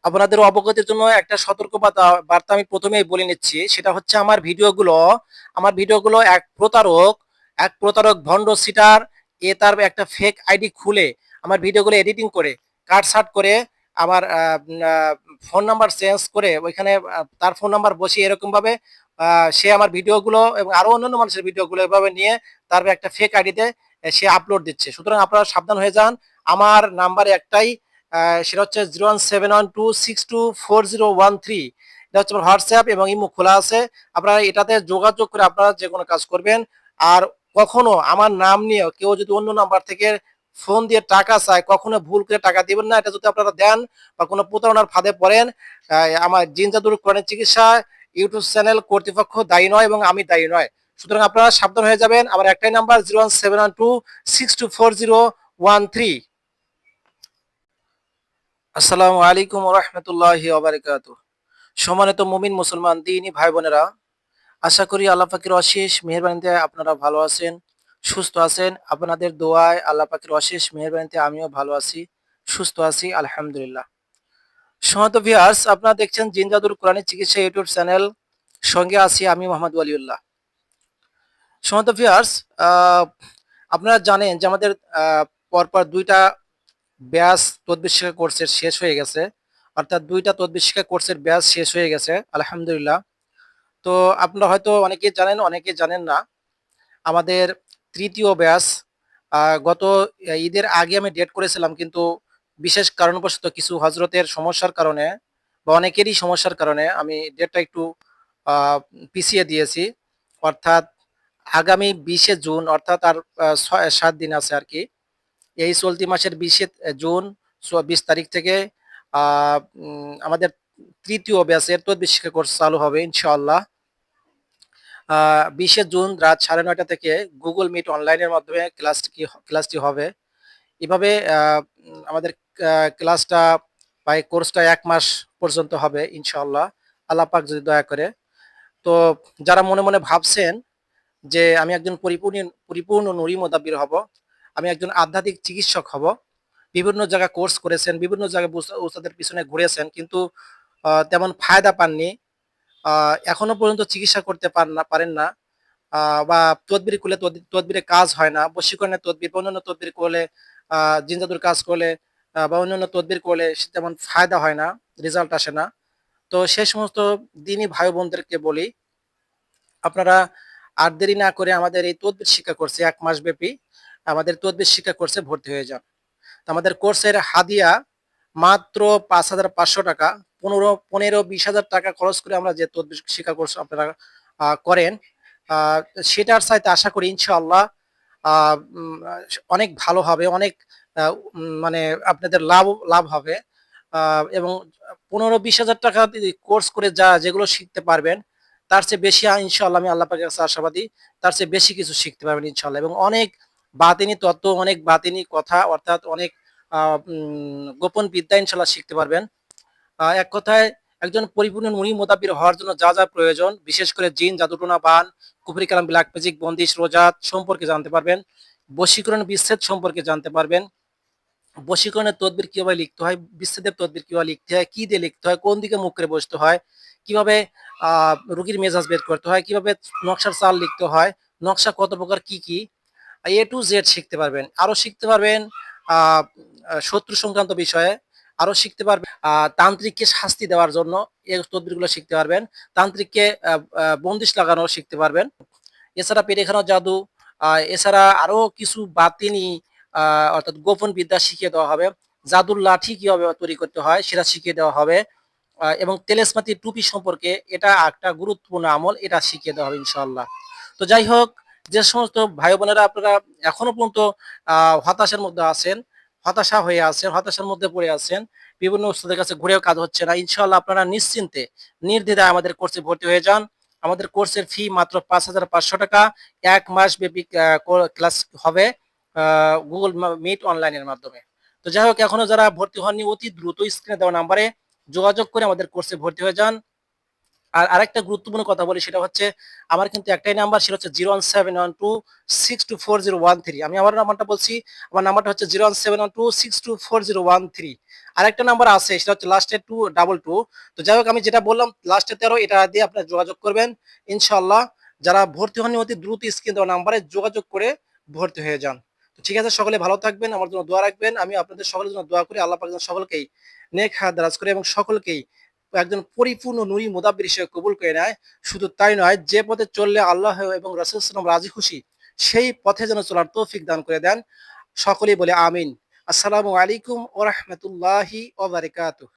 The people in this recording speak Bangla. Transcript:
আপনাদের অবগতির জন্য একটা সতর্ক বার্তা আমি প্রথমেই বলে নিচ্ছি। সেটা হচ্ছে আমার ভিডিওগুলো এক প্রতারক ভন্ড সিটার তার একটা ফেক আইডি খুলে আমার ভিডিওগুলো এডিটিং করে কাটছাঁট করে আমার ফোন নাম্বার চেঞ্জ করে ওইখানে তার ফোন নাম্বার বসিয়ে এরকম ভাবে সে আমার ভিডিওগুলো এবং আরো অন্যান্য মানুষের ভিডিওগুলো এভাবে নিয়ে তারপর একটা ফেক আইডিতে সে আপলোড দিচ্ছে। সুতরাং আপনারা সাবধান হয়ে যান। আমার নাম্বার একটাই, সেটা হচ্ছে 01712624013। এটা হচ্ছে আমার হোয়াটসঅ্যাপ এবং ইমো খোলা আছে। আপনারা এটাতে যোগাযোগ করে আপনারা যে কোনো কাজ করবেন। আর কখনো আমার নাম নিয়ে কেউ যদি অন্য নাম্বার থেকে ফোন দিয়ে টাকা চায়, কখনো ভুল করে টাকা দিবেন না। এটা যদি আপনারা দেন বা কোনো প্রতারণার ফাঁদে পড়েন, আমার জিন জাদুর কোরআনের চিকিৎসা ইউটিউব চ্যানেল কর্তৃপক্ষ দায়ী নয় এবং আমি দায়ী নয়। সুতরাং আপনারা সাবধান হয়ে যাবেন। আমার একটাই নাম্বার 01712624013। আসসালামু আলাইকুম ওয়া রাহমাতুল্লাহি ওয়া বারাকাতুহু। সম্মানিত মুমিন মুসলমান দিনী ভাই বোনেরা, আশা করি আল্লাহ পাকের অশেষ মেহেরবানিতে আপনারা ভালো আছেন, সুস্থ আছেন। আপনাদের দোয়ায় আল্লাহ পাকের অশেষ মেহেরবানিতে আমিও ভালো আছি, সুস্থ আছি আলহামদুলিল্লাহ। সম্মানিত ভিউয়ার্স, আপনারা দেখছেন জিন জাদুর কোরআনের চিকিৎসা ইউটিউব চ্যানেল, সঙ্গে আছি আমি মোহাম্মদ ওয়ালিউল্লাহ। সম্মানিত ভিউয়ার্স, আহ, আপনারা জানেন যে আমাদের পরপর দুইটা ব্যাচ তদবির শিক্ষা কোর্সের শেষ হয়ে গেছে, অর্থাৎ দুইটা তদবির শিক্ষা কোর্সের ব্যাচ শেষ হয়ে গেছে আলহামদুলিল্লাহ। তো আপনারা হয়তো অনেকেই জানেন, অনেকেই জানেন না। আমাদের তৃতীয় ব্যাচ গত ঈদের আগে আমি ডেট করেছিলাম, কিন্তু বিশেষ কারণবশত কিছু হজরতের সমস্যার কারণে বা অনেকেরই সমস্যার কারণে আমি ডেটটা একটু আহ, পিছিয়ে দিয়েছি। অর্থাৎ আগামী 20শে জুন, অর্থাৎ আর 6-7 দিন আছে আর কি। এই চলতি মাসের 20শে জুন 20 তারিখ থেকে আমাদের তৃতীয় ব্যাচের তদবির শিক্ষা কোর্স চালু হবে ইনশাআল্লাহ। 20শে জুন রাত 9:30 থেকে গুগল মিট অনলাইনের মাধ্যমে ক্লাসটি হবে। এভাবে আমাদের ক্লাসটা বা এই কোর্সটা 1 মাস পর্যন্ত হবে ইনশাআল্লাহ, আল্লাহ পাক যদি দয়া করে। তো যারা মনে মনে ভাবছেন যে আমি একজন পরিপূর্ণ পরিপূর্ণ নুরি মোদাব্বির হব, আমি একজন আধ্যাত্মিক চিকিৎসক হব, বিভিন্ন জায়গায় কোর্স করেছেন, বিভিন্ন জায়গায় উস্তাদের পিছনে ঘুরেছেন, কিন্তু তেমন ফায়দা পাননি, এখনো পর্যন্ত চিকিৎসা করতে পারেন না, বা তদবির করলে তদবিরে কাজ হয় না, বশীকরণের তদবির বা অন্যান্য তদবির করলে, জিন জাদুর কাজ করলে বা অন্যান্য তদবির করলে তেমন ফায়দা হয় না, রেজাল্ট আসে না। তো সেই সমস্ত দিনী ভাই বোনদেরকে বলি, আপনারা আর দেরি না করে আমাদের এই তদবির শিক্ষা কোর্সে 1 মাস ব্যাপী আমাদের তদবির শিক্ষা কোর্সে ভর্তি হয়ে যান। তো আমাদের কোর্সের হাদিয়া মাত্র 5,500 টাকা। 15-20 হাজার টাকা খরচ করে আমরা যে তদবির শিক্ষা কোর্স আপনারা করেন, আহ, সেটার চাইতে আশা করি ইনশাআল্লাহ অনেক ভালো হবে, অনেক মানে আপনাদের লাভ লাভ হবে। এবং 15-20 হাজার টাকা কোর্স করে যেগুলো শিখতে পারবেন, তার চেয়ে বেশি ইনশাআল্লাহ আমি আল্লাহ পাকের কাছে আশাবাদী, তার চেয়ে বেশি কিছু শিখতে পারবেন ইনশাআল্লাহ। এবং অনেক বাতিনি তত্ত্ব, অনেক বাতিনি কথা, অর্থাৎ অনেক গোপন বিদ্যা ইনশাআল্লাহ শিখতে পারবেন। এক কথায় একজন পরিপূর্ণ নুরি মোতাবির হওয়ার জন্য যা যা প্রয়োজন, বিশেষ করে জিন জাদুটোনা বান, কুফরি কালাম, ব্ল্যাক ম্যাজিক, বন্দিশ, রোজাত সম্পর্কে জানতে পারবেন, বশীকরণ বিচ্ছেদ সম্পর্কে জানতে পারবেন, বশীকরণের তদবির কিভাবে লিখতে হয়, বিচ্ছেদের তদবির কিভাবে লিখতে হয়, কি দিয়ে লিখতে হয়, কোন দিকে মুখ করে বসতে হয়, কিভাবে রুগীর মেজাজ বের করতে হয়, কিভাবে নকশার চাল লিখতে হয়, নকশা কত প্রকার, কি কি A to Z শিখতে পারবেন। আরো শিখতে পারবেন আহ শত্রু সংক্রান্ত বিষয়ে, আরো শিখতে পারবেন তান্ত্রিককে শাস্তি দেওয়ার জন্য এই তদবিরগুলো শিখতে পারবেন, তান্ত্রিককে বন্দিশ লাগানো শিখতে পারবেন। এছাড়া পেরেখানো জাদু, এছাড়া আরো কিছু বাতিনি অর্থাৎ গোপন বিদ্যা শিখিয়ে দেওয়া হবে। জাদুর লাঠি কিভাবে তৈরি করতে হয় সেটা শিখিয়ে দেওয়া হবে। এবং তেলেসমাতি টুপি সম্পর্কে, এটা একটা গুরুত্বপূর্ণ আমল, এটা শিখিয়ে দেওয়া হবে ইনশাআল্লাহ। তো যাই হোক, যে সমস্ত ভাই বোনেরা আপনারা এখনো পর্যন্ত হতাশার মধ্যে আছেন, হতাশা হয়ে আছেন, হতাশার মধ্যে পড়ে আছেন, বিভিন্ন উস্তাদের কাছে ঘুরেও কাজ হচ্ছে না, ইনশাআল্লাহ আপনারা নিশ্চিন্তে নির্দ্বিধায় আমাদের কোর্সে ভর্তি হয়ে যান। আমাদের কোর্সের ফি মাত্র 5,500 টাকা। 1 মাস ব্যাপী ক্লাস হবে গুগল মিট অনলাইনের মাধ্যমে। তো যাই হোক, এখনো যারা ভর্তি হননি অতি দ্রুত স্ক্রিনে দেওয়া নাম্বারে যোগাযোগ করে আমাদের কোর্সে ভর্তি হয়ে যান। আর আরেকটা গুরুত্বপূর্ণ কথা বলি, সেটা হচ্ছে আমার কিন্তু একটাই নাম্বার, সেটা হচ্ছে 01712624013। আমি আমার নাম্বারটা বলছি, আমার নাম্বারটা হচ্ছে 01712624013। আরেকটা নাম্বার আছে, সেটা হচ্ছে লাস্টে 222। তো যাই হোক, আমি যেটা বললাম লাস্টে 13, এটা দিয়ে আপনারা যোগাযোগ করবেন ইনশাআল্লাহ। যারা ভর্তি হননি অতি দ্রুত স্ক্রিন দেওয়া নাম্বারে যোগাযোগ করে ভর্তি হয়ে যান। তো ঠিক আছে, সকলে ভালো থাকবেন, আমার জন্য দোয়া রাখবেন। আমি আপনাদের সকলের জন্য দোয়া করি, আল্লাহ পাক যেন সকলকেই নেক হায়াত দারাজ করে এবং সকলকেই একজন পরিপূর্ণ নূরি মুদাব্বির হিসেবে কবুল করে নেয়। শুধু তাই নয়, যে পথে চললে আল্লাহ এবং রাসূল সাল্লাল্লাহু আলাইহি ওয়াসাল্লাম রাজি খুশি, সেই পথে যেন চলার তৌফিক দান করে দেন। সকলেই বলে আমিন। আসসালামু আলাইকুম ওয়া রাহমাতুল্লাহি ওয়া বারাকাতুহু।